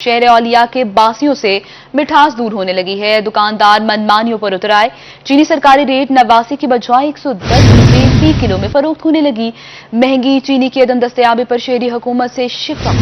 शहर औलिया के बासियों से मिठास दूर होने लगी है। दुकानदार मनमानियों पर उतर आए। चीनी सरकारी रेट 89 की बजाय 110 रुपए फी किलो में फरोख्त होने लगी। महंगी चीनी की अदम दस्तयाबी पर शहरी हुकूमत से शिकवा।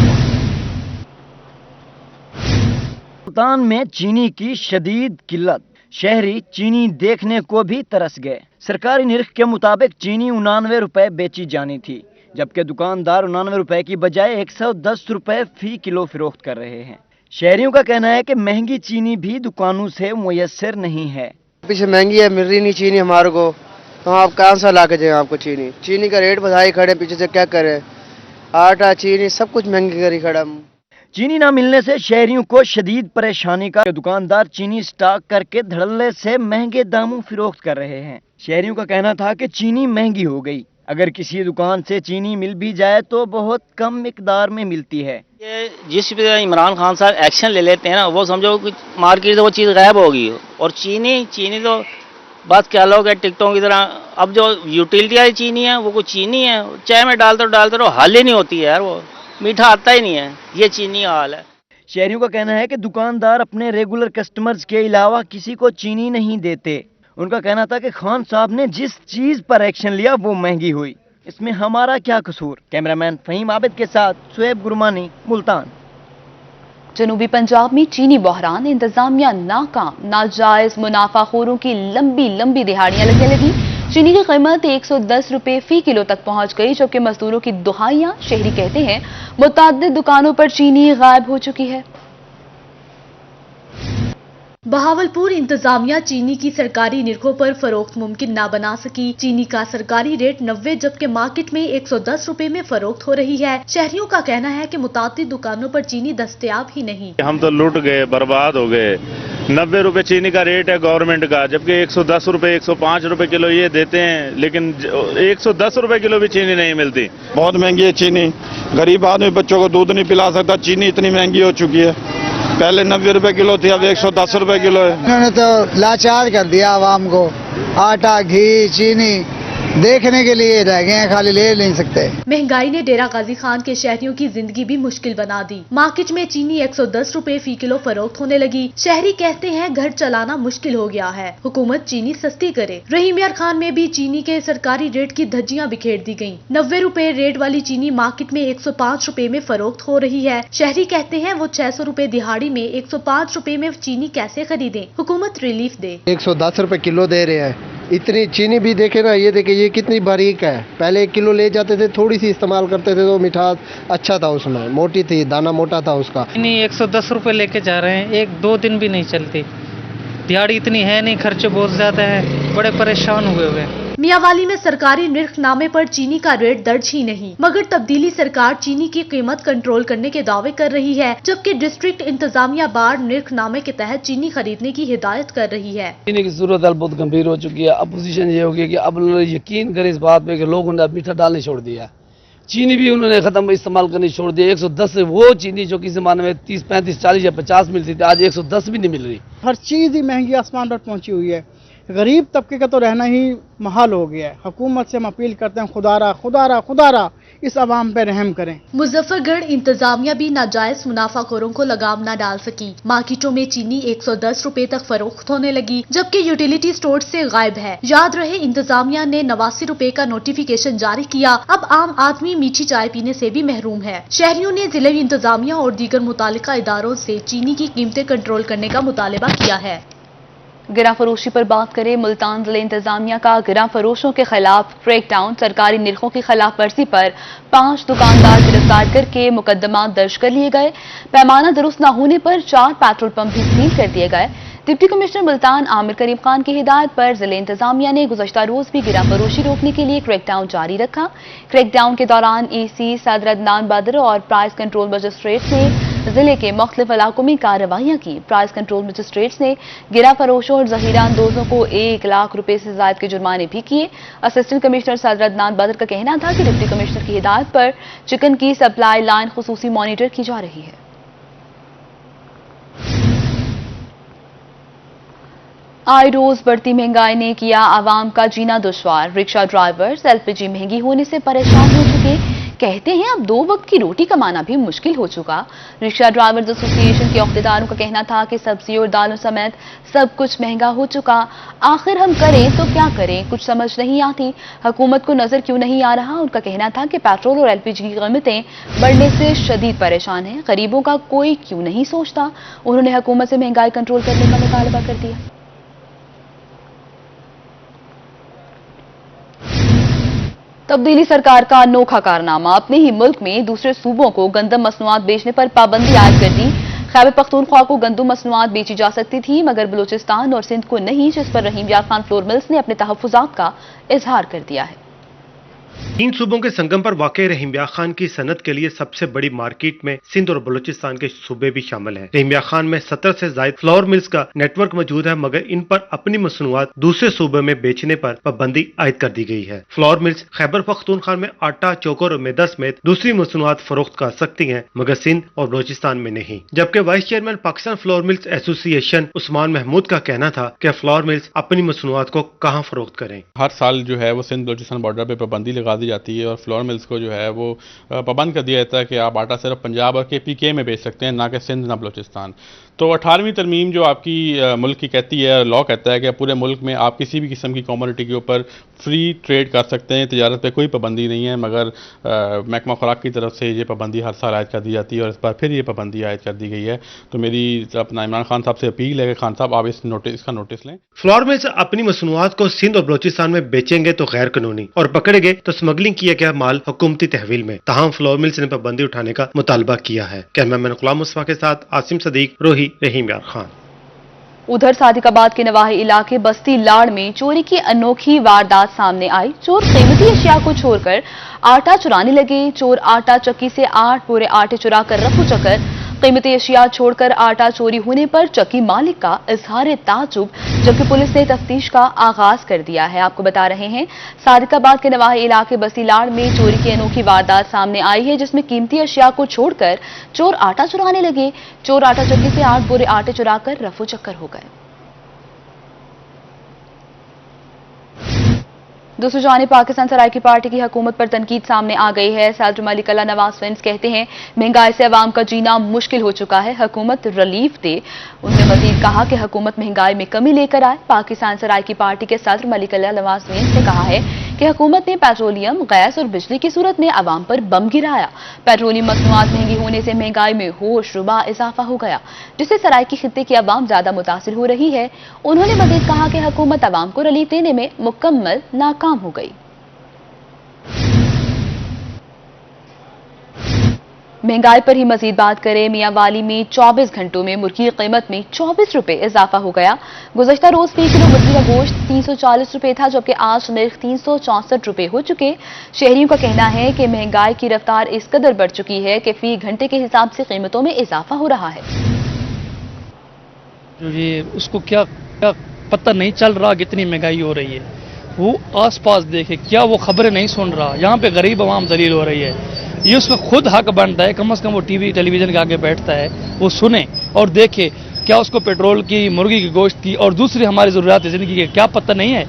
मुल्तान में चीनी की शदीद किल्लत, शहरी चीनी देखने को भी तरस गए। सरकारी निर्ख के मुताबिक चीनी 89 रुपए बेची जानी थी, जबकि दुकानदार 89 रुपए की बजाय 110 रुपए फी किलो फरोख्त कर रहे हैं। शहरियों का कहना है कि महंगी चीनी भी दुकानों से मुयस्सर नहीं है। पीछे महंगी है, मिल रही नहीं चीनी हमारे को, तो आप कहाँ से ला के दें आपको चीनी का रेट बढ़ाई खड़े, पीछे से क्या करें, आटा चीनी सब कुछ महंगी करी खड़ा। चीनी न मिलने से शहरियों को शदीद परेशानी का दुकानदार चीनी स्टॉक करके धड़ल्ले से महंगे दामों फरोख्त कर रहे हैं। शहरियों का कहना था कि चीनी महंगी हो गई, अगर किसी दुकान से चीनी मिल भी जाए तो बहुत कम मिकदार में मिलती है। ये जिस पे इमरान खान साहब एक्शन ले लेते हैं ना, वो समझो कि मार्केट से वो चीज़ गायब होगी। और चीनी तो बात क्या लोग है टिकटों की तरह। अब जो यूटिलिटी वाली चीनी है वो कुछ चीनी है, चाय में डालते रहो हल ही नहीं होती है यार, वो मीठा आता ही नहीं है। ये चीनी हाल है। शहरियों का कहना है कि दुकानदार अपने रेगुलर कस्टमर्स के अलावा किसी को चीनी नहीं देते। उनका कहना था कि खान साहब ने जिस चीज पर एक्शन लिया वो महंगी हुई, इसमें हमारा क्या कसूर। कैमरामैन फहीम आबिद के साथ शुएब गुरमानी, मुल्तान। जनूबी पंजाब में चीनी बहरान, इंतजामिया नाकाम, नाजायज मुनाफाखोरों की लंबी लंबी दिहाड़ियां लगने लगी। चीनी की कीमत 110 रुपए फी किलो तक पहुंच गई, जबकि मजदूरों की दुहाइयां। शहरी कहते हैं मुतअद्दिद दुकानों पर चीनी गायब हो चुकी है। बहावलपुर इंतजामिया चीनी की सरकारी निरखों पर फरोख्त मुमकिन ना बना सकी। चीनी का सरकारी रेट 90 जबकि मार्केट में 110 रुपए में फरोख्त हो रही है। शहरियों का कहना है कि मुतादिद दुकानों पर चीनी दस्तयाब ही नहीं। हम तो लूट गए, बर्बाद हो गए। 90 रुपए चीनी का रेट है गवर्नमेंट का, जबकि 110 रुपए 105 रुपए किलो ये देते हैं, लेकिन 110 रुपए किलो भी चीनी नहीं मिलती। बहुत महंगी है चीनी, गरीब आदमी बच्चों को दूध नहीं पिला सकता। चीनी इतनी महंगी हो चुकी है, पहले 90 रुपए किलो थी, अब 110 रुपए किलो है। उन्होंने तो लाचार कर दिया आवाम को। आटा घी चीनी देखने के लिए रह गए हैं, खाली ले नहीं सकते। महंगाई ने डेरा गाजी खान के शहरियों की जिंदगी भी मुश्किल बना दी। मार्केट में चीनी 110 रुपए फी किलो फरोख्त होने लगी। शहरी कहते हैं घर चलाना मुश्किल हो गया है, हुकूमत चीनी सस्ती करे। रहीम यार खान में भी चीनी के सरकारी रेट की धज्जियां बिखेर दी गयी। 90 रुपए रेट वाली चीनी मार्केट में 105 रुपए में फरोख्त हो रही है। शहरी कहते हैं वो 600 रुपए दिहाड़ी में 105 रुपए में चीनी कैसे खरीदे, हुकूमत रिलीफ दे। 110 रुपए किलो दे रहे हैं। इतनी चीनी भी देखे ना, ये देखे ये कितनी बारीक है। पहले 1 किलो ले जाते थे, थोड़ी सी इस्तेमाल करते थे तो मिठास अच्छा था, उसमें मोटी थी, दाना मोटा था उसका। चीनी 110 रुपए लेके जा रहे हैं, 1-2 दिन भी नहीं चलती। दिहाड़ी इतनी है नहीं, खर्चे बहुत ज्यादा है, बड़े परेशान हुए हुए। मियावाली में सरकारी निर्खनामे पर चीनी का रेट दर्ज ही नहीं, मगर तब्दीली सरकार चीनी की कीमत कंट्रोल करने के दावे कर रही है, जबकि डिस्ट्रिक्ट इंतजामिया बार निर्खनामे के तहत चीनी खरीदने की हिदायत कर रही है। चीनी की सूरत हाल बहुत गंभीर हो चुकी है। अपोजिशन ये होगी कि अब यकीन करे इस बात पे कि लोगों ने अब मीठा डालने छोड़ दिया, चीनी भी उन्होंने खत्म इस्तेमाल करनी छोड़ दिया। 110 से वो चीनी जो किसी जमाने में 30, 35, 40 या 50 मिलती थी, आज 110 भी नहीं मिल रही। हर चीज ही महंगी आसमान पर पहुंची हुई है। गरीब तबके का तो रहना ही महाल हो गया है। हुकूमत से हम अपील करते हैं, खुदारा इस अवाम पे रहम करें। मुजफ्फरगढ़ इंतजामिया भी नाजायज मुनाफाखोरों को लगाम न डाल सकी। मार्केटों में चीनी 110 रुपए तक फरोख्त होने लगी, जबकि यूटिलिटी स्टोर से गायब है। याद रहे इंतजामिया ने 89 रुपए का नोटिफिकेशन जारी किया। अब आम आदमी मीठी चाय पीने से भी महरूम है। शहरियों ने जिले इंतजामिया और दीगर मुतालिका इदारों से चीनी की कीमतें कंट्रोल करने का मुतालबा किया है। गिरा फरोशी पर बात करें। मुल्तान जिले इंतजामिया का गिरा फरोशों के खिलाफ क्रैकडाउन। सरकारी निरखों की खिलाफ वर्जी पर 5 दुकानदार गिरफ्तार करके मुकदमा दर्ज कर लिए गए। पैमाना दुरुस्त न होने पर 4 पेट्रोल पंप भी सील कर दिए गए। डिप्टी कमिश्नर मुल्तान आमिर करीम खान की हिदायत पर जिले इंतजामिया ने गुज़श्ता रोज भी गिरा फरोशी रोकने के लिए क्रैकडाउन जारी रखा। क्रैकडाउन के दौरान EC सदर अदनान बदर और प्राइस कंट्रोल मजिस्ट्रेट ने जिले के मुख्तलिफ इलाकों में कार्रवाइयां की। प्राइस कंट्रोल मजिस्ट्रेट्स ने गिरा फरोशों और जहीरा अंदोजों को 1 लाख रुपए से ज्यादा के जुर्माने भी किए। असिस्टेंट कमिश्नर सदर अदनान बदर का कहना था कि डिप्टी कमिश्नर की हिदायत पर चिकन की सप्लाई लाइन खुसूसी मॉनिटर की जा रही है। आए रोज बढ़ती महंगाई ने किया आवाम का जीना दुश्वार। रिक्शा ड्राइवर्स LPG महंगी होने से परेशान हो चुके। कहते हैं अब 2 वक्त की रोटी कमाना भी मुश्किल हो चुका। रिक्शा ड्राइवर्स एसोसिएशन के अहदेदारों का कहना था कि सब्जी और दालों समेत सब कुछ महंगा हो चुका। आखिर हम करें तो क्या करें, कुछ समझ नहीं आती। हुकूमत को नजर क्यों नहीं आ रहा। उनका कहना था कि पेट्रोल और एलपीजी की कीमतें बढ़ने से शदीद परेशान हैं, गरीबों का कोई क्यों नहीं सोचता। उन्होंने हुकूमत से महंगाई कंट्रोल करने का मुतालबा कर दिया। तब्दीली सरकार का अनोखा कारनामा, अपने ही मुल्क में दूसरे सूबों को गंदम मसनूआत बेचने पर पाबंदी आयद कर दी। खैबर पख्तूनख्वा को गंदम मसनूआत बेची जा सकती थी मगर बलूचिस्तान और सिंध को नहीं, जिस पर रहीम यार खान फ्लोर मिल्स ने अपने तहफ्फुजात का इजहार कर दिया है। 3 सूबों के संगम पर वाक़ रहीम यार खान की सनत के लिए सबसे बड़ी मार्केट में सिंध और बलूचिस्तान के सूबे भी शामिल हैं। रहीम यार खान में 70 से ज्यादा फ्लोर मिल्स का नेटवर्क मौजूद है मगर इन पर अपनी मसनूआत दूसरे सूबे में बेचने पर पाबंदी आयद कर दी गई है। फ्लोर मिल्स खैबर पख्तूनख्वा में आटा, चोकर और मैदा समेत दूसरी मसनूआत फरोख्त कर सकती हैं मगर सिंध और बलूचिस्तान में नहीं। जबकि vice chairman Pakistan flour mills association Usman Mahmood का कहना था कि फ्लोर मिल्स अपनी मसनूआत को कहाँ फरोख्त करें। हर साल जो है वो सिंध बलूचिस्तान बॉर्डर पे पाबंदी लगा दी जाती है और फ्लोर मिल्स को जो है वो पाबंद कर दिया जाता है कि आप आटा सिर्फ पंजाब और KPK में बेच सकते हैं, ना कि सिंध ना बलूचिस्तान। तो 18वीं तरमीम जो आपकी मुल्क की कहती है, लॉ कहता है कि पूरे मुल्क में आप किसी भी किस्म की कमोडिटी के ऊपर फ्री ट्रेड कर सकते हैं, तजारत पे कोई पाबंदी नहीं है मगर महकमा खुराक की तरफ से ये पाबंदी हर साल आयद कर दी जाती है और इस बार फिर ये पाबंदी आयद कर दी गई है। तो मेरी अपना इमरान खान साहब से अपील है कि खान साहब आप इसका नोटिस लें। फ्लोर मिल्स अपनी मसनूआत को सिंध और बलूचिस्तान में बेचेंगे तो गैर कानूनी और पकड़े गए तो स्मगलिंग किया गया माल हुकूमती तहवील में। तमाम फ्लोर मिल्स ने पाबंदी उठाने का मुतालबा किया है। कैमरामैन गुलाम मुस्तफा के साथ आसिम सदीक, रोही, रहीम यार खान। उधर सादिकाबाद के नवाही इलाके बस्ती लाड़ में चोरी की अनोखी वारदात सामने आई। चोर कीमती अशिया को छोड़कर आटा चुराने लगे। चोर आटा चक्की से 8 बोरे आटे चुरा कर रफू चक्कर। कीमती अशिया छोड़कर आटा चोरी होने पर चक्की मालिक का इजहार ताजुब, जबकि पुलिस ने तफ्तीश का आगाज कर दिया है। आपको बता रहे हैं सादिकाबाद के नवाही इलाके बस्ती लाड़ में चोरी की अनोखी वारदात सामने आई है जिसमें कीमती अशिया को छोड़कर चोर आटा चुराने लगे। चोर आटा चक्की से 8 बोरे आटे चुराकर रफू चक्कर हो गए। दूसरी जानिब पाकिस्तान सराइकी पार्टी की हुकूमत पर तनकीद सामने आ गई है। सदर मलिक अल्लाह नवाज फैंस कहते हैं महंगाई से अवाम का जीना मुश्किल हो चुका है, हुकूमत रिलीफ दे। उन्होंने मजीद कहा कि हुकूमत महंगाई में कमी लेकर आए। पाकिस्तान सराइकी पार्टी के सदर मलिक अल्लाह नवाज फैंस ने कहा है कि हुकूमत ने पेट्रोलियम, गैस और बिजली की सूरत में अवाम पर बम गिराया। पेट्रोलियम मसनूआत महंगी होने से महंगाई में होश रुबा इजाफा हो गया जिससे सराइकी खित्ते की अवाम ज्यादा मुतासिर हो रही है। उन्होंने मजीद कहा कि हुकूमत अवाम को रिलीफ देने में मुकम्मल नाकाम हो गई। महंगाई पर ही मजीद बात करें। मियांवाली में 24 घंटों में मुर्गी की कीमत में 24 रुपए इजाफा हो गया। गुज़श्ता रोज फी किलो मुर्गी का गोश्त 340 रुपए था जबकि आज नर्ख 364 रुपए हो चुके। शहरियों का कहना है कि महंगाई की रफ्तार इस कदर बढ़ चुकी है कि फी घंटे के हिसाब से कीमतों में इजाफा हो रहा है। जो ये उसको क्या पता नहीं चल रहा कितनी महंगाई हो रही है। वो आसपास देखे, क्या वो खबरें नहीं सुन रहा। यहाँ पे गरीब आवाम जलील हो रही है। ये उसमें खुद हक बनता है, कम से कम वो टेलीविजन के आगे बैठता है, वो सुने और देखे क्या उसको पेट्रोल की, मुर्गी की गोश्त की और दूसरी हमारी ज़रूरियात ज़िंदगी के क्या पता नहीं है।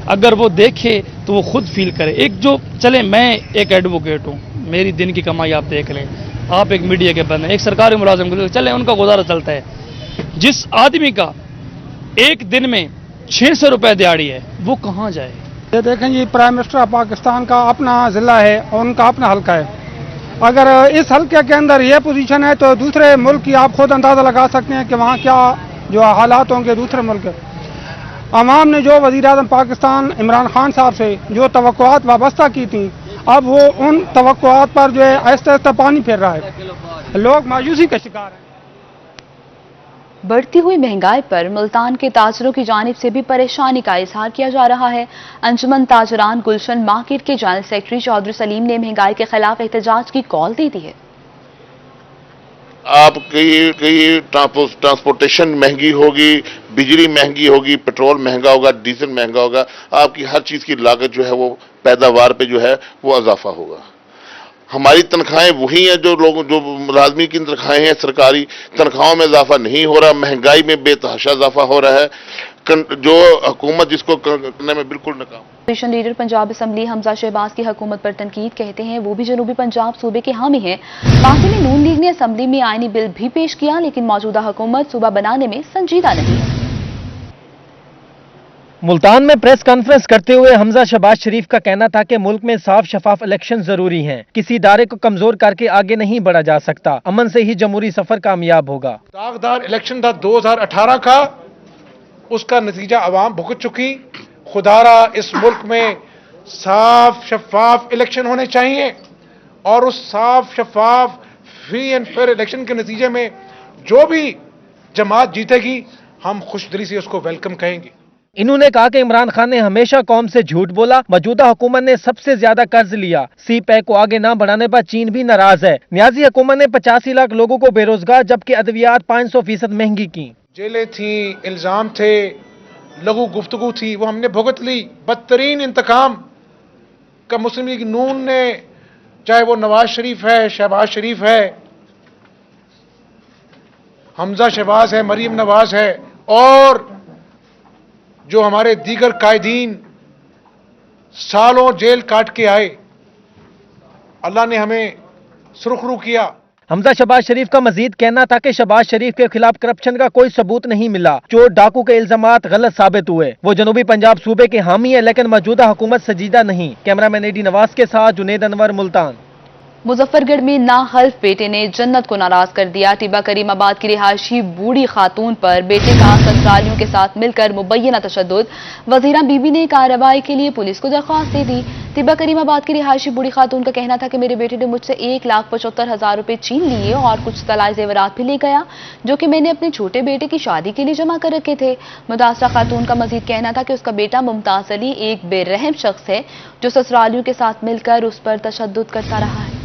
अगर वो देखे तो वो खुद फील करे। एक जो चले, मैं एक एडवोकेट हूँ, मेरी दिन की कमाई आप देख लें, आप एक मीडिया के बंदे, एक सरकारी मुलाजिम चले, उनका गुजारा चलता है। जिस आदमी का एक दिन में 600 रुपए दिहाड़ी है वो कहाँ जाए। ये देखें जी, प्राइम मिनिस्टर ऑफ पाकिस्तान का अपना ज़िला है और उनका अपना हल्का है। अगर इस हल्के के अंदर ये पोजीशन है तो दूसरे मुल्क की आप खुद अंदाज़ा लगा सकते हैं कि वहाँ क्या जो हालात होंगे दूसरे मुल्क के। अवाम ने जो वज़ीर-ए-आज़म पाकिस्तान इमरान खान साहब से जो तवक्कुआत वाबस्ता की थी, अब वो उन तवक्कुआत पर जो है आहिस्ता आहिस्ता पानी फेर रहा है। लोग मायूसी का शिकार हैं। बढ़ती हुई महंगाई पर मुल्तान के ताजरों की जानिब से भी परेशानी का इजहार किया जा रहा है। अंजुमन ताजरान गुलशन मार्केट के जनरल सेक्रेटरी चौधरी सलीम ने महंगाई के खिलाफ एहतजाज की कॉल दे दी है। आपकी ट्रांसपोर्टेशन महंगी होगी, बिजली महंगी होगी, पेट्रोल महंगा होगा, डीजल महंगा होगा, आपकी हर चीज की लागत जो है वो पैदावार पे जो है वो इजाफा होगा। हमारी तनख्वाहें वही हैं जो मुलाजमी की तनख्वाहें हैं, सरकारी तनख्वाहों में इजाफा नहीं हो रहा, महंगाई में बेतहाशा इजाफा हो रहा है। जो हुकूमत जिसको करने में बिल्कुल नाकाम। Opposition leader Punjab assembly Hamza Shahbaz की हुकूमत पर तनकीद, कहते हैं वो भी जनूबी पंजाब सूबे के हामी हैं। बाकी में नून लीग ने असम्बली में आईनी बिल भी पेश किया, लेकिन मौजूदा हुकूमत सूबा बनाने में संजीदा नहीं है। मुल्तान में प्रेस कॉन्फ्रेंस करते हुए हमजा शहबाज शरीफ का कहना था कि मुल्क में साफ शफाफ इलेक्शन जरूरी हैं। किसी इदारे को कमजोर करके आगे नहीं बढ़ा जा सकता। अमन से ही जमहूरी सफर कामयाब होगा। दागदार इलेक्शन था 2018 का, उसका नतीजा अवाम भुगत चुकी। खुदारा इस मुल्क में साफ शफाफ इलेक्शन होने चाहिए और उस साफ शफाफ फ्री एंड फेयर इलेक्शन के नतीजे में जो भी जमात जीतेगी हम खुशदिली से उसको वेलकम कहेंगे। इन्होंने कहा कि इमरान खान ने हमेशा कौम से झूठ बोला। मौजूदा हुकूमत ने सबसे ज्यादा कर्ज लिया। सी पैक को आगे न बढ़ाने पर चीन भी नाराज है। न्याजी हुकूमत ने 85 लाख लोगों को बेरोजगार जबकि अद्वियात 500% महंगी की। जेलें थी, इल्जाम थे, लघु गुफ्तगू थी, वो हमने भुगत ली। बदतरीन इंतकाम का मुस्लिम लीग नून ने, चाहे वो नवाज शरीफ है, शहबाज शरीफ है, हमजा शहबाज है, मरीम नवाज है और जो हमारे दीगर कायदीन सालों जेल काट के आए, अल्लाह ने हमें सुरखरू किया। हमजा शहबाज शरीफ का मजीद कहना था कि शहबाज शरीफ के खिलाफ करप्शन का कोई सबूत नहीं मिला। चोर डाकू के इल्जामात गलत साबित हुए। वो जनूबी पंजाब सूबे के हामी है लेकिन मौजूदा हुकूमत संजीदा नहीं। कैमरामैन एडी नवाज के साथ जुनेद अनवर, मुल्तान। मुजफ्फरगढ़ में नाहल्फ बेटे ने जन्नत को नाराज कर दिया। टिब्बा करीमाबाद की रिहायशी बूढ़ी खातून पर बेटे का ससुरालियों के साथ मिलकर मुबैना तशद्दुद। वजीरा बीबी ने कार्रवाई के लिए पुलिस को दरख्वास्त दे दी। टिब्बा करीमाबाद की रिहायशी बूढ़ी खातून का कहना था कि मेरे बेटे ने मुझसे 1,75,000 रुपए छीन लिए और कुछ तलाई जेवरात भी ले गया जो कि मैंने अपने छोटे बेटे की शादी के लिए जमा कर रखे थे। मुतासरा खातून का मजीद कहना था कि उसका बेटा मुमताज अली एक बेरहम शख्स है जो ससुरालियों के साथ मिलकर उस पर तशद्दुद करता रहा है।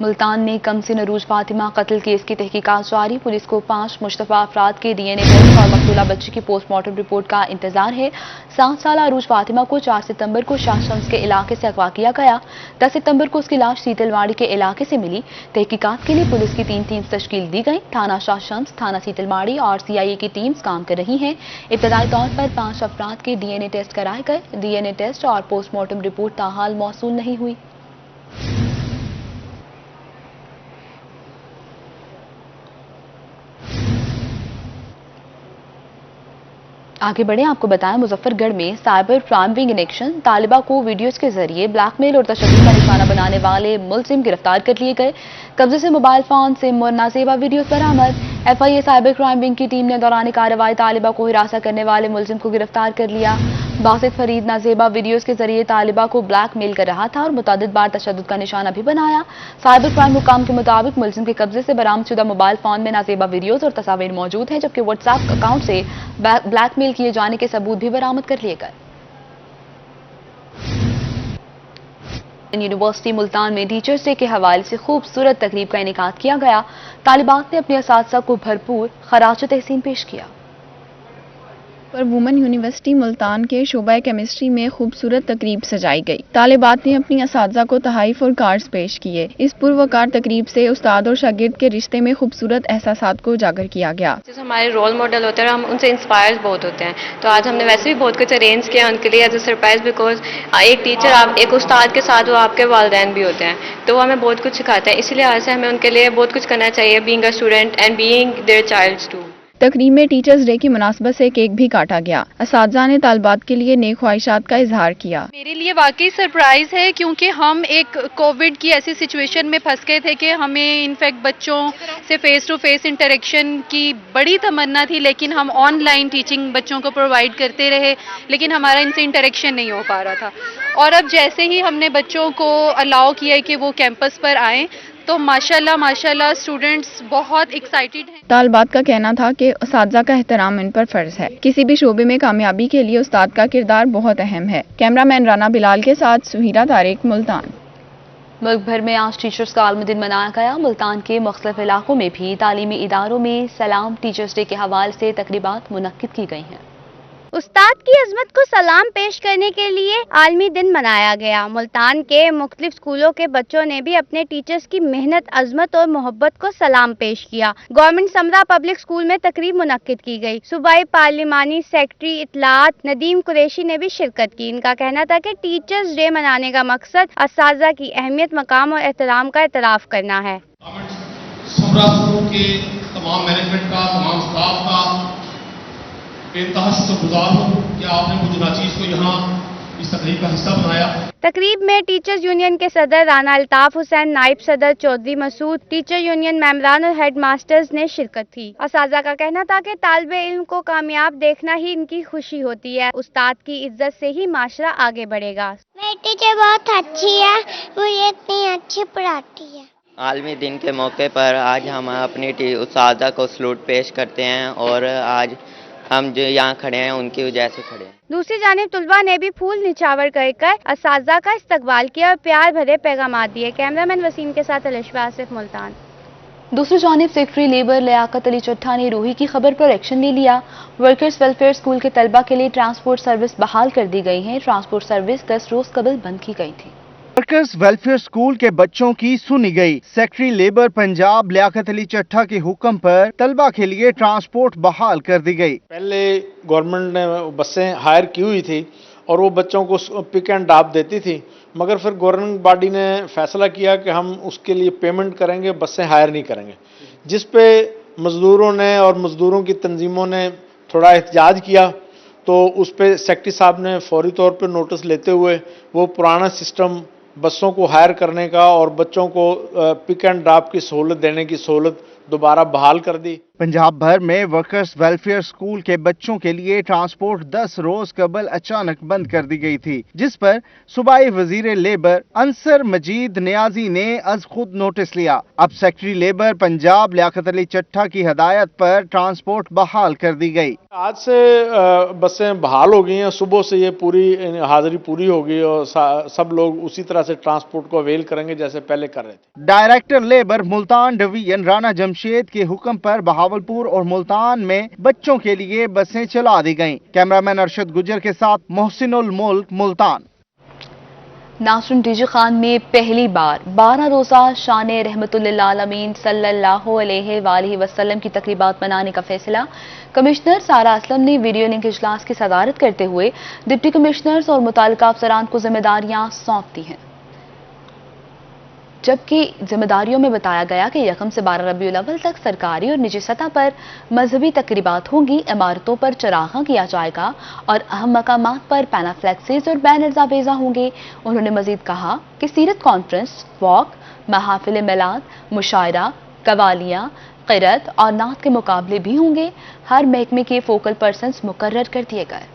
मुल्तान में कमसिन अरूज फातिमा कत्ल केस की तहकीकात जारी। पुलिस को 5 मुश्तबा अफराद के DNA टेस्ट और मकतूला बच्ची की पोस्टमार्टम रिपोर्ट का इंतजार है। 7 साल अरूज फातिमा को 4 सितंबर को शाह शम्स के इलाके से अगवा किया गया। 10 सितंबर को उसकी लाश सीतलवाड़ी के इलाके से मिली। तहकीकात के लिए पुलिस की 3 टीम्स तश्कील दी गई। थाना शाह शम्स, थाना सीतलवाड़ी और CIA की टीम्स काम कर रही हैं। इब्तदाई तौर पर 5 अफराद के DNA टेस्ट कराए गए। DNA टेस्ट और पोस्टमार्टम रिपोर्ट ताहाल मौसूल नहीं हुई। आगे बढ़े, आपको बताएं मुजफ्फरगढ़ में cyber crime wing in action. तालिबा को वीडियोज के जरिए ब्लैकमेल और तशद्दुद का निशाना बनाने वाले मुलजिम गिरफ्तार कर लिए गए। कब्जे से मोबाइल फोन, सिम और नाजेबा वीडियोज बरामद। FIA साइबर क्राइम विंग की टीम ने दौरान कार्रवाई तालिबा को हिरासत करने वाले मुलजिम को गिरफ्तार कर लिया। बासित फरीद नाजेबा वीडियोज के जरिए तालिबा को ब्लैकमेल कर रहा था और मुतअद्दिद बार तशद्दुद का निशाना भी बनाया। साइबर क्राइम हुकाम के मुताबिक मुलजिम के कब्जे से बरामदशुदा मोबाइल फोन में नाजेबा वीडियोज और तस्वीर मौजूद हैं, जबकि व्हाट्सएप अकाउंट से ब्लैकमेल किए जाने के सबूत भी बरामद कर लिए गए। यूनिवर्सिटी मुल्तान में टीचर्स डे के हवाले से खूबसूरत तकरीब का इनेकाद किया गया। तालिबात ने अपने असातिज़ा को भरपूर खराज तहसीन पेश किया। पर वुमेन यूनिवर्सिटी मुल्तान के शोबा केमिस्ट्री में खूबसूरत तकरीब सजाई गई। तालिबात ने अपनी असातिज़ा को तहाइफ और कार्ड्स पेश किए। इस पुरवकार तकरीब से उस्ताद और शागिर्द के रिश्ते में खूबसूरत एहसासात को उजागर किया गया। जैसे हमारे रोल मॉडल होते हैं और हम उनसे इंस्पायर बहुत होते हैं, तो आज हमने वैसे भी बहुत कुछ अरेंज किया उनके लिए एज अ सरप्राइज। बिकॉज एक टीचर, आप एक उस्ताद के साथ वो आपके वालिदैन भी होते हैं, तो वो हमें बहुत कुछ सिखाते हैं। इसलिए आज से हमें उनके लिए बहुत कुछ करना चाहिए, being a student and being their childs too. तकरीब में टीचर्स डे की मुनासबत से केक भी काटा गया। असातिज़ा ने तालिबात के लिए नेक ख्वाहिशात का इजहार किया। मेरे लिए वाकई सरप्राइज है क्योंकि हम एक कोविड की ऐसी सिचुएशन में फंस गए थे कि हमें इनफैक्ट बच्चों से फेस टू फेस इंटरेक्शन की बड़ी तमन्ना थी, लेकिन हम ऑनलाइन टीचिंग बच्चों को प्रोवाइड करते रहे, लेकिन हमारा इनसे इंटरेक्शन नहीं हो पा रहा था। और अब जैसे ही हमने बच्चों को अलाउ किया कि वो कैंपस पर आएँ, तो माशाल्लाह स्टूडेंट्स बहुत एक्साइटेड हैं। तालिबात का कहना था कि असातिज़ा का एहतराम इन पर फर्ज है। किसी भी शोबे में कामयाबी के लिए उस्ताद का किरदार बहुत अहम है। कैमरामैन राना बिलाल के साथ सुहीरा तारिक, मुल्तान। मुल्क भर में आज टीचर्स का आलमी दिन मनाया गया। मुल्तान के मुख्तलिफ इलाकों में भी तालीमी इदारों में सलाम टीचर्स डे के हवाले से तकरीबात मुनक्किद की गई हैं। उस्ताद की अजमत को सलाम पेश करने के लिए आलमी दिन मनाया गया। मुल्तान के मुख्तलिफ स्कूलों के बच्चों ने भी अपने टीचर्स की मेहनत, अजमत और मोहब्बत को सलाम पेश किया। गवर्नमेंट समरा पब्लिक स्कूल में तकरीब मुनक्किद की गई। सूबाई पार्लिमानी सेक्रेटरी इत्तलात नदीम कुरैशी ने भी शिरकत की। इनका कहना था कि टीचर्स डे मनाने का मकसद असातिज़ा की अहमियत, मकाम और एहतराम का एतराफ़ करना है। समरा स्कूल के तमाम मैनेजमेंट का, तमाम स्टाफ का बेइंतहा शुक्रगुजार हूँ कि आपने मुझे नाचीज़ को यहाँ इस तकरीब का हिस्सा बनाया। तकरीब में टीचर्स यूनियन के सदर राना अल्ताफ हुसैन, नायब सदर चौधरी मसूद, टीचर यूनियन मेंबरान और हेड मास्टर्स ने शिरकत की। असातिज़ा का कहना था कि तालिबे इल्म को कामयाब देखना ही इनकी खुशी होती है। उस्ताद की इज्जत से ही माशरा आगे बढ़ेगा। मेरी टीचर बहुत अच्छी है, वो ये इतनी अच्छी पढ़ाती है। आलमी दिन के मौके पर आज हम अपनी उस्तादा को सलूट पेश करते हैं और आज हम जो यहाँ खड़े हैं उनकी वजह से खड़े हैं। दूसरी जानिब तुलबा ने भी फूल निछावर कर असातिज़ा का इस्तकबाल किया और प्यार भरे पैगाम दिए। कैमरामैन वसीम के साथ अलिशा आसिफ, मुल्तान। दूसरी जानिब सेक्रेटरी लेबर लियाकत अली चट्ठा ने रूही की खबर पर एक्शन ले लिया। वर्कर्स वेलफेयर स्कूल के तलबा के लिए ट्रांसपोर्ट सर्विस बहाल कर दी गई है। ट्रांसपोर्ट सर्विस 10 रोज कबल बंद की गई थी। वर्कर्स वेलफेयर स्कूल के बच्चों की सुनी गई। सेक्रेटरी लेबर पंजाब लियाकत अली चट्ठा के हुक्म पर तलबा के लिए ट्रांसपोर्ट बहाल कर दी गई। पहले गवर्नमेंट ने बसें हायर की हुई थी और वो बच्चों को पिक एंड ड्रॉप देती थी, मगर फिर गवर्निंग बॉडी ने फैसला किया कि हम उसके लिए पेमेंट करेंगे, बसें हायर नहीं करेंगे, जिस पे मजदूरों ने और मजदूरों की तंजीमों ने थोड़ा एहतजाज किया। तो उस पर सेक्रेटरी साहब ने फौरी तौर पर नोटिस लेते हुए वो पुराना सिस्टम बसों को हायर करने का और बच्चों को पिक एंड ड्रॉप की सहूलत देने की सहूलत दोबारा बहाल कर दी। पंजाब भर में वर्कर्स वेलफेयर स्कूल के बच्चों के लिए ट्रांसपोर्ट 10 रोज कबल अचानक बंद कर दी गई थी, जिस पर सूबाई वजीर लेबर अंसर मजीद नियाजी ने अज खुद नोटिस लिया। अब सेक्रेटरी लेबर पंजाब लियाकत अली चट्ठा की हदायत पर ट्रांसपोर्ट बहाल कर दी गई। आज से बसें बहाल हो गई हैं। सुबह से ये पूरी हाजिरी पूरी होगी और सब लोग उसी तरह से ट्रांसपोर्ट को अवेल करेंगे जैसे पहले कर रहे थे। Director labour Multan division Rana Jamshed के हुक्म पर बहावलपुर और मुल्तान में बच्चों के लिए बसें चला दी गईं। कैमरामैन अरशद गुजर के साथ मोहसिनुल मुल्क, मुल्तान। नासरुन डीजी खान में पहली बार 12 रोजा शान रहमतुल्लिल आलमीन सल्लल्लाहु अलैहि वसल्लम की तकरीबात मनाने का फैसला। कमिश्नर सारा असलम ने वीडियो लिंक इजलास की सदारत करते हुए डिप्टी कमिश्नर्स और मुताल्लिका अफसरान को जिम्मेदारियां सौंप दी हैं, जबकि जिम्मेदारियों में बताया गया कि 1 से 12 रबीउल अव्वल तक सरकारी और निजी सतह पर मजहबी तकरीबात होंगी। इमारतों पर चरागा किया जाएगा और अहम मकामात पर पैनाफ्लेक्सेस और बैनर्स आवेजा होंगे। उन्होंने मजीद कहा कि सीरत कॉन्फ्रेंस, वॉक, महाफिल मिलाद, मुशायरा, कवालियाँ, क़िरात और नात के मुकाबले भी होंगे। हर महकमे के फोकल पर्सन्स मुकर्रर कर दिए गए।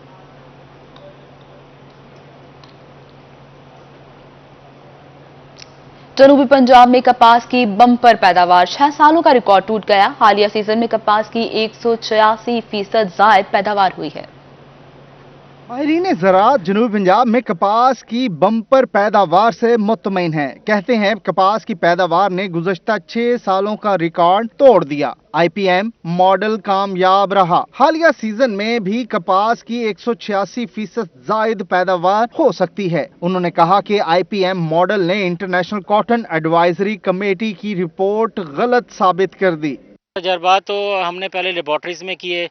जनूबी पंजाब में कपास की बम्पर पैदावार, 6 सालों का रिकॉर्ड टूट गया। हालिया सीजन में कपास की 186% जायद पैदावार हुई है। माहिरीन ज़राअत जनूबी पंजाब में कपास की बम्पर पैदावार से मुतमईन हैं। कहते हैं कपास की पैदावार ने गुज़श्ता 6 सालों का रिकॉर्ड तोड़ दिया। IPM मॉडल कामयाब रहा। हालिया सीजन में भी कपास की 186% जायद पैदावार हो सकती है। उन्होंने कहा कि IPM मॉडल ने इंटरनेशनल कॉटन एडवाइजरी कमेटी की रिपोर्ट गलत साबित कर दी। तजर्बात तो हमने पहले लेबॉर्ट्रीज में किए,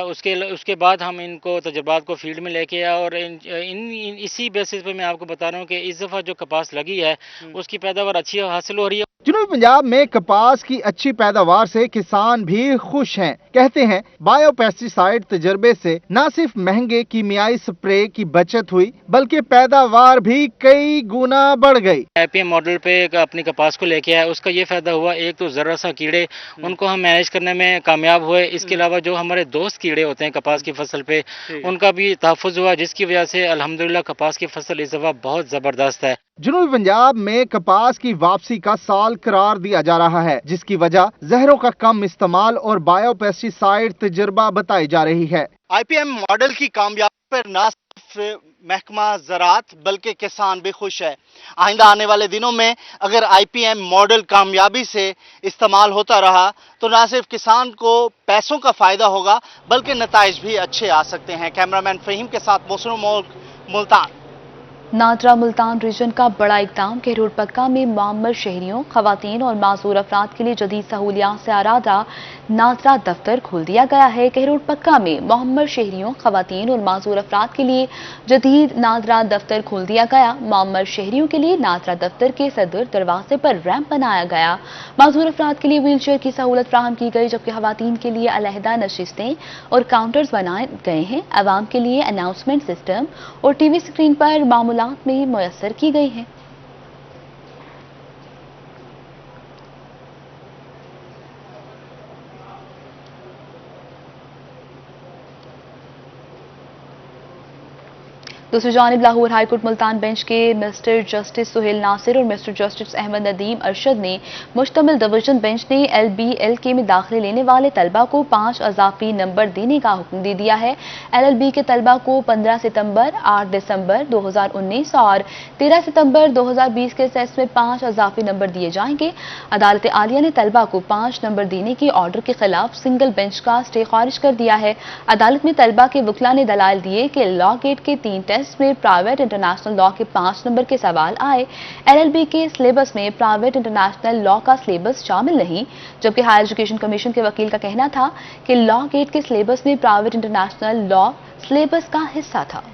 उसके बाद हम इनको तजर्बात को फील्ड में लेके आए और इसी बेसिस पे मैं आपको बता रहा हूँ कि इस दफ़ा जो कपास लगी है उसकी पैदावार अच्छी हासिल हो रही है। जनूबी पंजाब में कपास की अच्छी पैदावार से किसान भी खुश हैं। कहते हैं बायो पेस्टिसाइड तजर्बे से न सिर्फ महंगे कीमियाई स्प्रे की बचत हुई बल्कि पैदावार भी कई गुना बढ़ गई। IPM मॉडल पे अपनी कपास को लेके आए, उसका ये फायदा हुआ, एक तो जरा सा कीड़े उनको हम मैनेज करने में कामयाब हुए। इसके अलावा जो हमारे दोस्त कीड़े होते हैं कपास की फसल पे उनका भी तहफ़्फ़ुज़ हुआ, जिसकी वजह से अल्हम्दुलिल्लाह कपास की फसल इस दफ़ा बहुत ज़बरदस्त है। जनूबी पंजाब में कपास की वापसी का साल करार दिया जा रहा है, जिसकी वजह जहरों का कम इस्तेमाल और बायो पेस्टिसाइड तजर्बा बताई जा रही है। IPM मॉडल की कामयाबी पर न सिर्फ महकमा ज़राअत बल्कि किसान भी खुश है। आइंदा आने वाले दिनों में अगर IPM मॉडल कामयाबी से इस्तेमाल होता रहा तो न सिर्फ किसान को पैसों का फ़ायदा होगा बल्कि नताइज भी अच्छे आ सकते हैं। कैमरामैन फ़हीम के साथ मोहसिन मुल्तान। नादरा मुल्तान रीजन का बड़ा इकदाम। केहरोड पक्का में मामर शहरियों, खवातीन और माजूर अफराद के लिए जदीद सहूलियात से आरादा नादरा दफ्तर खोल दिया गया है। केहरोड पक्का में मामर शहरियों, खवातीन और माजूर अफराद के लिए जदीद नादरा दफ्तर खोल दिया गया। मामर शहरियों के लिए नादरा दफ्तर के सदर दरवाजे पर रैंप बनाया गया। माजूर अफराद के लिए व्हील चेयर की सहूलत फ्राहम की गई, जबकि खवातीन के लिए अलहदा नशिस्तें और काउंटर्स बनाए गए हैं। अवाम के लिए अनाउंसमेंट सिस्टम और TV स्क्रीन पर मामूलात में मुयस्सर की गई है। दूसरी जानिब लाहौर हाईकोर्ट मुल्तान बेंच के मिस्टर जस्टिस सुहेल नासिर और मिस्टर जस्टिस अहमद नदीम अरशद ने मुश्तमिल डिवीजन बेंच ने LB-LK में दाखिले लेने वाले तलबा को 5 अजाफी नंबर देने का हुक्म दे दिया है। LLB के तलबा को 15 सितंबर, 8 दिसंबर 2019 और 13 सितंबर 2020 के सेस में 5 अजाफी नंबर दिए जाएंगे। अदालत आलिया ने तलबा को 5 नंबर देने के ऑर्डर के खिलाफ सिंगल बेंच का स्टे खारिज कर दिया है। अदालत में तलबा के वकला ने दलाल दिए कि लॉ गेट के 3 टेस्ट में प्राइवेट इंटरनेशनल लॉ के 5 नंबर के सवाल आए। LLB के सिलेबस में प्राइवेट इंटरनेशनल लॉ का सिलेबस शामिल नहीं, जबकि हायर एजुकेशन कमीशन के वकील का कहना था कि लॉ गेट के सिलेबस में प्राइवेट इंटरनेशनल लॉ सिलेबस का हिस्सा था।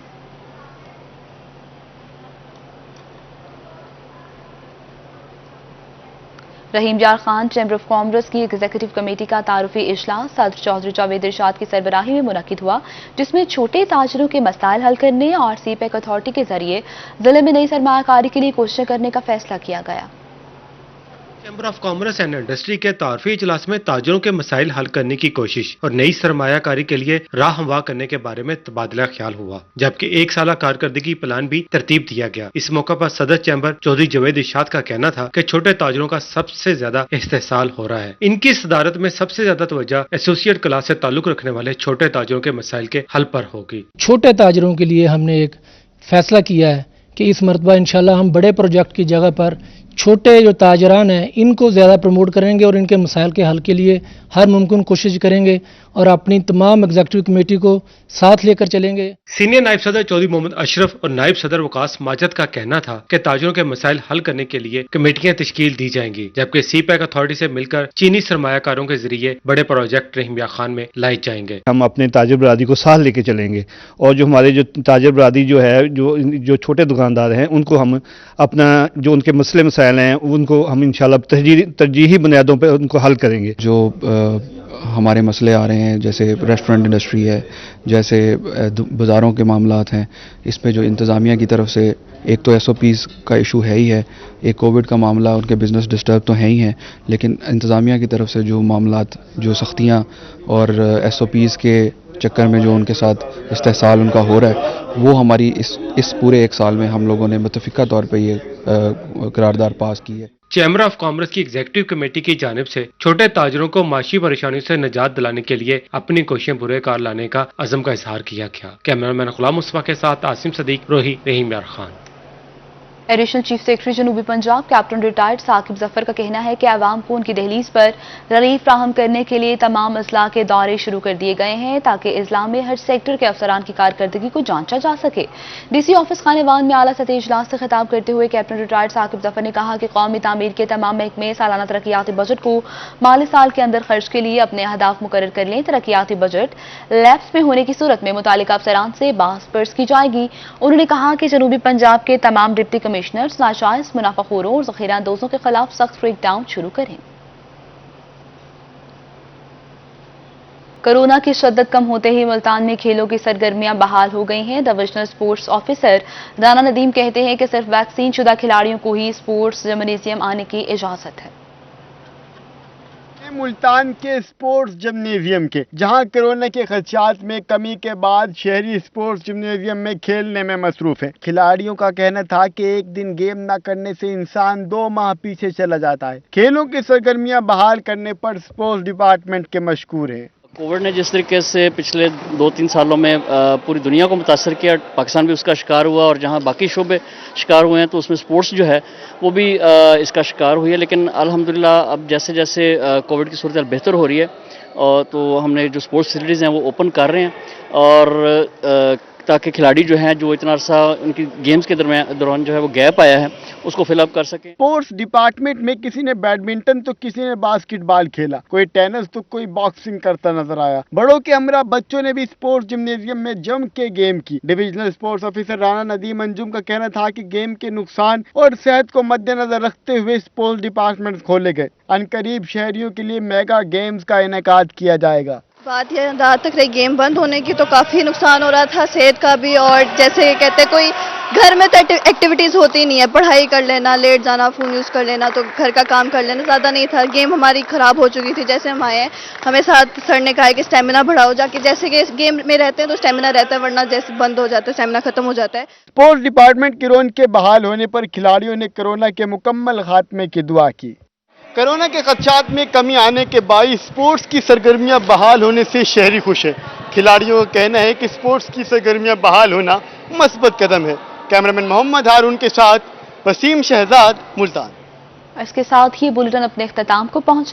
रहीम यार खान चैम्बर ऑफ कॉमर्स की एग्जीक्यूटिव कमेटी का तारुफी इजलास सदर चौधरी जावेद इरशाद की सरबराही में मुनक्किद हुआ, जिसमें छोटे ताजरों के मसाइल हल करने और CPEC अथॉरिटी के जरिए जिले में नई सरमायाकारी के लिए कोशिशें करने का फैसला किया गया। Chamber of commerce and industry के तारफी इजलास में ताजरों के मसाइल हल करने की कोशिश और नई सरमायाकारी के लिए राह हमवार करने के बारे में तबादला ख्याल हुआ, जबकि 1 साला कारकर्दगी प्लान भी तरतीब दिया गया। इस मौका पर सदर चैम्बर चौधरी जावेद इरशाद का कहना था कि छोटे ताजरों का सबसे ज्यादा इस्तेहसाल हो रहा है। इनकी सदारत में सबसे ज्यादा तवज्जो एसोसिएट क्लास से ताल्लुक रखने वाले छोटे ताजरों के मसाइल के हल पर होगी। छोटे ताजरों के लिए हमने एक फैसला किया है कि इस मरतबा इंशाल्लाह हम बड़े प्रोजेक्ट की जगह पर छोटे जो ताजरान हैं इनको ज़्यादा प्रमोट करेंगे और इनके मसाइल के हल के लिए हर मुमकिन कोशिश करेंगे और अपनी तमाम एग्जीक्यूटिव कमेटी को साथ लेकर चलेंगे। सीनियर नायब सदर चौधरी मोहम्मद अशरफ और नायब सदर वकास माजिद का कहना था कि ताजरों के मसाइल हल करने के लिए कमेटियां तश्कील दी जाएंगी, जबकि CPEC अथॉरिटी से मिलकर चीनी सरमायाकारों के जरिए बड़े प्रोजेक्ट रहीम यार खान में लाए जाएंगे। हम अपने ताजर बरादरी को साथ लेके चलेंगे और जो हमारे जो ताजर बरादरी जो है जो छोटे दुकानदार हैं उनको हम अपना जो उनके मसले मसाइल हैं उनको हम इंशाल्लाह तरजीही बुनियादों पर उनको हल करेंगे। जो हमारे मसले आ रहे हैं जैसे रेस्टोरेंट इंडस्ट्री है, जैसे बाज़ारों के मामलात हैं, इस पे जो इंतज़ामिया की तरफ से एक तो SOPs का इशू है ही है, एक कोविड का मामला, उनके बिज़नेस डिस्टर्ब तो हैं ही हैं, लेकिन इंतज़ामिया की तरफ से जो मामलात जो सख्तियाँ और SOPs के चक्कर में जो उनके साथ इस्तेहसाल उनका हो रहा है वो हमारी इस पूरे 1 साल में हम लोगों ने मुतफ़िका तौर पे ये करारदाद पास की है। चैम्बर ऑफ कॉमर्स की एग्जीक्यूटिव कमेटी की जानिब से छोटे ताजरों को माशी परेशानियों से निजात दिलाने के लिए अपनी कोशिशें बुरे कार लाने का अज़म का इजहार किया गया। कैमरामैन गुलाम मुस्तफा के साथ आसिम सदीक, रोही, रहीम यार खान। एडिशनल चीफ सेक्रेटरी जनूबी पंजाब कैप्टन रिटायर्ड साकिब जफर का कहना है कि आवाम को उनकी दहलीज पर रिलीफ फ्राहम करने के लिए तमाम अजला के दौरे शुरू कर दिए गए हैं ताकि इजला में हर सेक्टर के अफसरान की कारकर्दगी को जांचा जा सके। DC ऑफिस खानेवान में आला सतह इजलास से खिताब करते हुए कैप्टन रिटायर्ड साकिब जफर ने कहा कि कौमी तामीर के तमाम महकमे सालाना तरक्याती बजट को माली साल के अंदर खर्च के लिए अपने अहदाफ मुकर्रर कर लें। तरक्याती बजट लैप्स में होने की सूरत में मुतालिका अफसरान से बास पर्स की जाएगी। उन्होंने कहा कि जनूबी पंजाब के तमाम डिप्टी कमिश्नर्स नाजायज मुनाफाखोरों और ज़ख़ीरा अंदोज़ों के खिलाफ सख्त क्रेकडाउन शुरू करें। कोरोना की शिद्दत कम होते ही मुल्तान में खेलों की सरगर्मियां बहाल हो गई हैं। Divisional sports officer Rana Nadeem कहते हैं कि सिर्फ वैक्सीन शुदा खिलाड़ियों को ही स्पोर्ट्स जिम्नेजियम आने की इजाजत है। मुल्तान के स्पोर्ट्स जिम्नेजियम के जहां कोरोना के खदशात में कमी के बाद शहरी स्पोर्ट्स जिम्नेजियम में खेलने में मसरूफ है। खिलाड़ियों का कहना था कि एक दिन गेम न करने से इंसान 2 माह पीछे चला जाता है। खेलों की सरगर्मियां बहाल करने पर स्पोर्ट्स डिपार्टमेंट के मशकूर हैं। कोविड ने जिस तरीके से पिछले 2-3 सालों में पूरी दुनिया को मुतासर किया, पाकिस्तान भी उसका शिकार हुआ और जहां बाकी शोबे शिकार हुए हैं तो उसमें स्पोर्ट्स जो है वो भी इसका शिकार हुई है। लेकिन अल्हम्दुलिल्लाह अब जैसे जैसे कोविड की सूरत बेहतर हो रही है और तो हमने जो स्पोर्ट्स फैसिलिटीज़ हैं वो ओपन कर रहे हैं और ताकि खिलाड़ी जो हैं जो इतना अरसा उनकी गेम्स के दौरान जो है वो गैप आया है उसको फिल अप कर सकें। स्पोर्ट्स डिपार्टमेंट में किसी ने बैडमिंटन तो किसी ने बास्केटबॉल खेला, कोई टेनिस तो कोई बॉक्सिंग करता नजर आया। बड़ों के हमरा बच्चों ने भी स्पोर्ट्स जिम्नेजियम में जम के गेम की। Divisional sports officer Rana Nadeem Anjum का कहना था कि गेम के नुकसान और सेहत को मद्देनजर रखते हुए स्पोर्ट्स डिपार्टमेंट खोले गए। अनकरीब शहरियों के लिए मेगा गेम्स का इनेकाद किया जाएगा। बात यह जहाँ तक रही गेम बंद होने की तो काफ़ी नुकसान हो रहा था सेहत का भी, और जैसे कहते कोई घर में तो एक्टिविटीज़ होती नहीं है, पढ़ाई कर लेना, लेट जाना, फ़ोन यूज़ कर लेना, तो घर का काम कर लेना, ज़्यादा नहीं था। गेम हमारी ख़राब हो चुकी थी। जैसे हम आए हैं हमें साथ सर ने कहा है कि स्टेमिना बढ़ाओ, जाके जैसे कि गेम में रहते हैं तो स्टेमिना रहता है, वरना जैसे बंद हो जाता है स्टेमिना खत्म हो जाता है। स्पोर्ट्स डिपार्टमेंट की रौनक के बहाल होने पर खिलाड़ियों ने कोरोना के मुकम्मल खात्मे की दुआ की। कोरोना के खदशात में कमी आने के बाईस स्पोर्ट्स की सरगर्मियां बहाल होने से शहरी खुश है। खिलाड़ियों का कहना है कि स्पोर्ट्स की सरगर्मियां बहाल होना मस्बत कदम है। कैमरामैन मोहम्मद हारून के साथ वसीम शहजाद, मुल्तान। इसके साथ ही बुलेटिन अपने इख्तिताम को पहुंचा।